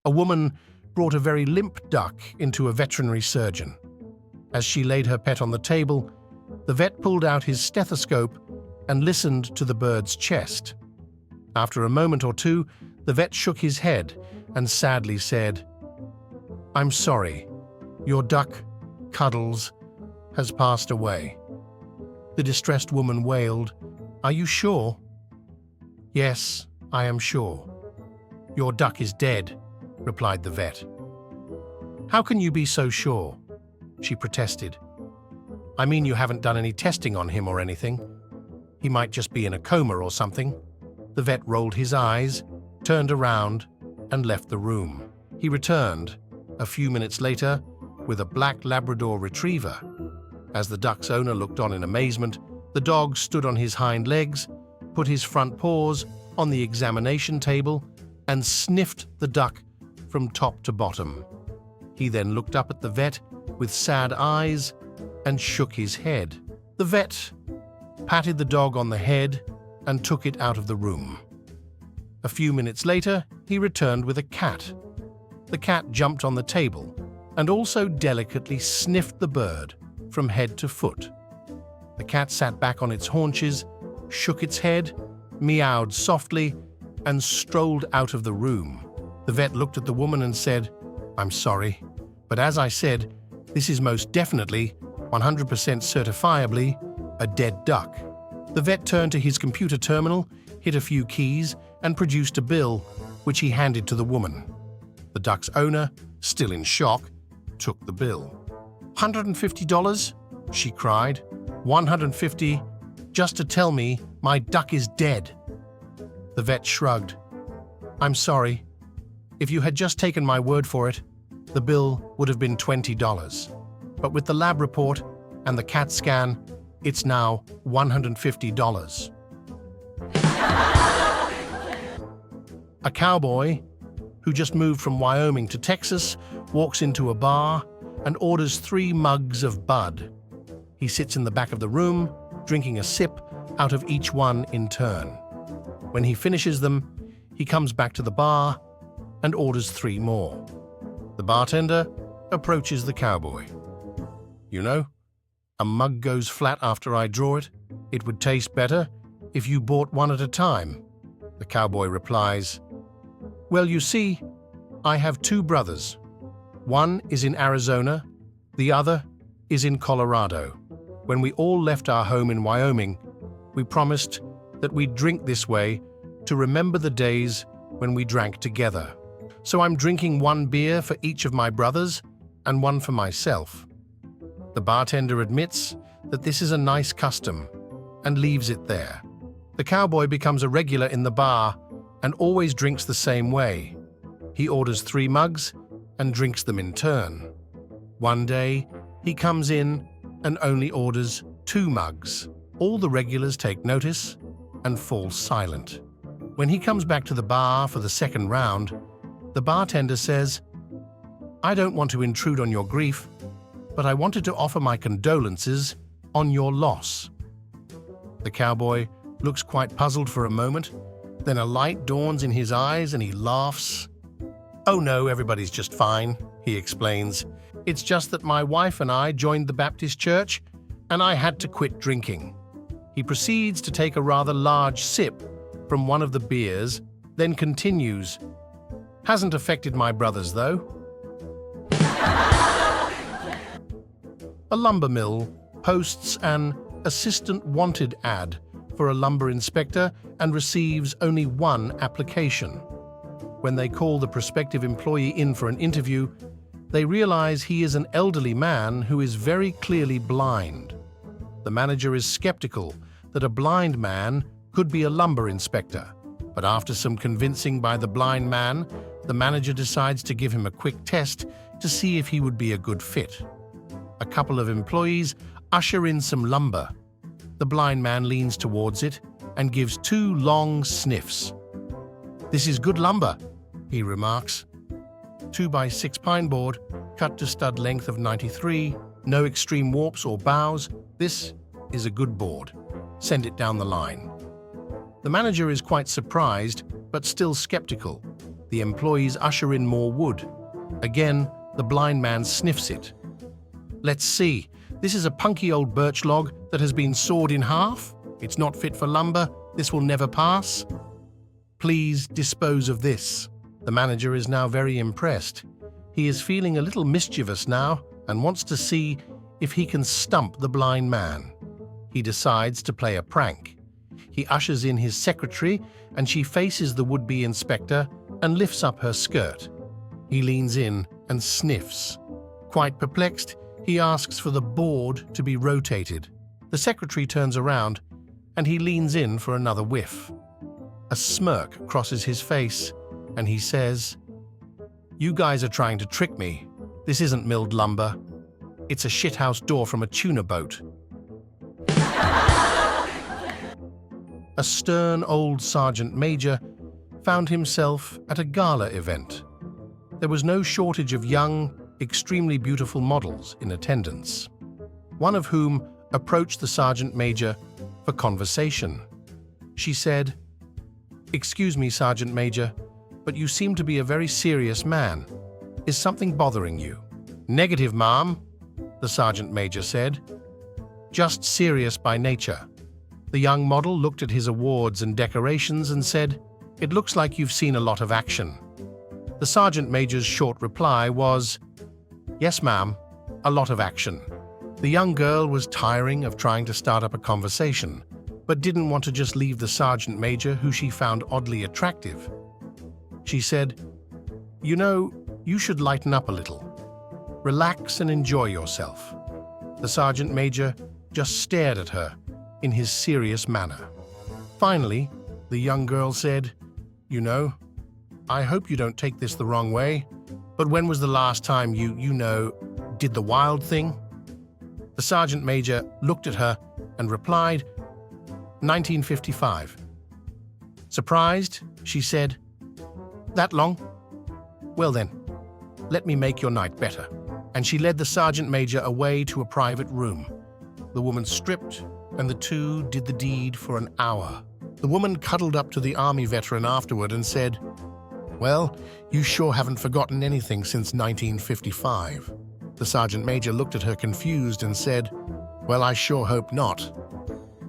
A woman brought a very limp duck into a veterinary surgeon. As she laid her pet on the table, the vet pulled out his stethoscope and listened to the bird's chest. After a moment or two, the vet shook his head and sadly said, "I'm sorry, your duck, Cuddles, has passed away." The distressed woman wailed, "Are you sure?" "Yes, I am sure. Your duck is dead," replied the vet. "How can you be so sure?" she protested. "I mean, you haven't done any testing on him or anything. He might just be in a coma or something." The vet rolled his eyes, turned around, and left the room. He returned, a few minutes later, with a black Labrador retriever. As the duck's owner looked on in amazement, the dog stood on his hind legs, put his front paws on the examination table, and sniffed the duck from top to bottom. He then looked up at the vet with sad eyes and shook his head. The vet patted the dog on the head and took it out of the room. A few minutes later, he returned with a cat. The cat jumped on the table and also delicately sniffed the bird from head to foot. The cat sat back on its haunches, shook its head, meowed softly, and strolled out of the room. The vet looked at the woman and said, "I'm sorry, but as I said, this is most definitely, 100% certifiably, a dead duck." The vet turned to his computer terminal, hit a few keys, and produced a bill, which he handed to the woman. The duck's owner, still in shock, took the bill. $150? She cried. $150 just to tell me my duck is dead. The vet shrugged. "I'm sorry. If you had just taken my word for it, the bill would have been $20. But with the lab report and the CAT scan, it's now $150. A cowboy who just moved from Wyoming to Texas walks into a bar and orders 3 mugs of Bud. He sits in the back of the room, drinking a sip out of each one in turn. When he finishes them, he comes back to the bar and orders 3 more. The bartender approaches the cowboy. "You know, a mug goes flat after I draw it. It would taste better if you bought one at a time." The cowboy replies, "Well, you see, I have 2 brothers. One is in Arizona, the other is in Colorado. When we all left our home in Wyoming, we promised that we'd drink this way to remember the days when we drank together. So I'm drinking 1 beer for each of my brothers and 1 for myself." The bartender admits that this is a nice custom and leaves it there. The cowboy becomes a regular in the bar and always drinks the same way. He orders 3 mugs and drinks them in turn. One day, he comes in and only orders 2 mugs. All the regulars take notice and fall silent. When he comes back to the bar for the second round, the bartender says, "I don't want to intrude on your grief, but I wanted to offer my condolences on your loss." The cowboy looks quite puzzled for a moment, then a light dawns in his eyes and he laughs. "Oh no, everybody's just fine," he explains. "It's just that my wife and I joined the Baptist church and I had to quit drinking." He proceeds to take a rather large sip from one of the beers, then continues, "Hasn't affected my brothers though." A lumber mill posts an assistant wanted ad for a lumber inspector and receives only 1 application. When they call the prospective employee in for an interview, they realize he is an elderly man who is very clearly blind. The manager is skeptical that a blind man could be a lumber inspector, but after some convincing by the blind man, the manager decides to give him a quick test to see if he would be a good fit. A couple of employees usher in some lumber. The blind man leans towards it and gives 2 long sniffs. "This is good lumber," he remarks. 2x6 pine board, cut to stud length of 93, no extreme warps or bows. This is a good board. Send it down the line. The manager is quite surprised But still skeptical, the employees usher in more wood. Again, the blind man sniffs it. "Let's see. This is a punky old birch log that has been sawed in half. It's not fit for lumber. This will never pass. Please dispose of this." The manager is now very impressed. He is feeling a little mischievous now and wants to see if he can stump the blind man. He decides to play a prank. He ushers in his secretary and she faces the would-be inspector and lifts up her skirt. He leans in and sniffs. Quite perplexed, he asks for the board to be rotated. The secretary turns around and he leans in for another whiff. A smirk crosses his face and he says, "You guys are trying to trick me. This isn't milled lumber. It's a shithouse door from a tuna boat." A stern old sergeant major found himself at a gala event. There was no shortage of young, extremely beautiful models in attendance, one of whom approached the sergeant major for conversation. She said, "Excuse me, Sergeant Major, but you seem to be a very serious man. Is something bothering you?" "Negative, ma'am," the sergeant major said. "Just serious by nature." The young model looked at his awards and decorations and said, "It looks like you've seen a lot of action." The sergeant major's short reply was, "Yes, ma'am, a lot of action." The young girl was tiring of trying to start up a conversation, but didn't want to just leave the sergeant major, who she found oddly attractive. She said, "You know, you should lighten up a little. Relax and enjoy yourself." The sergeant major just stared at her in his serious manner. Finally, the young girl said, "You know, I hope you don't take this the wrong way, but when was the last time you did the wild thing?" The sergeant major looked at her and replied, 1955. Surprised, she said, "That long? Well then, let me make your night better." And she led the sergeant major away to a private room. The woman stripped, and the two did the deed for an hour. The woman cuddled up to the army veteran afterward and said, "Well, you sure haven't forgotten anything since 1955. The sergeant major looked at her confused and said, "Well, I sure hope not.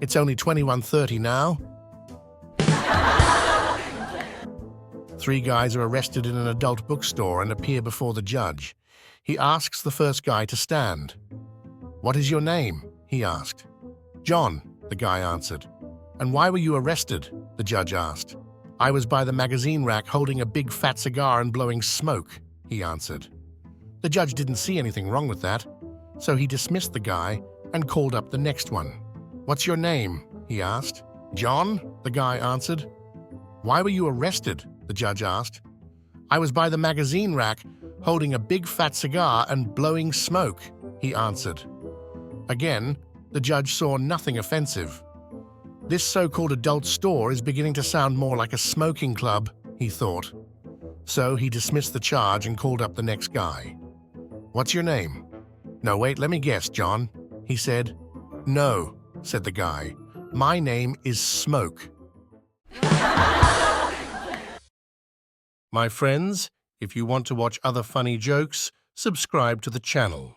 It's only 21:30 now." 3 guys are arrested in an adult bookstore and appear before the judge. He asks the first guy to stand. "What is your name?" he asked. "John," the guy answered. "And why were you arrested?" the judge asked. "I was by the magazine rack holding a big fat cigar and blowing smoke," he answered. The judge didn't see anything wrong with that, so he dismissed the guy and called up the next one. "What's your name?" he asked. "John," the guy answered. "Why were you arrested?" the judge asked. "I was by the magazine rack holding a big fat cigar and blowing smoke," he answered. Again, the judge saw nothing offensive. This so-called adult store is beginning to sound more like a smoking club, he thought. So he dismissed the charge and called up the next guy. "What's your name?" "No, wait, let me guess, John," he said. "No," said the guy. "My name is Smoke." My friends, if you want to watch other funny jokes, subscribe to the channel.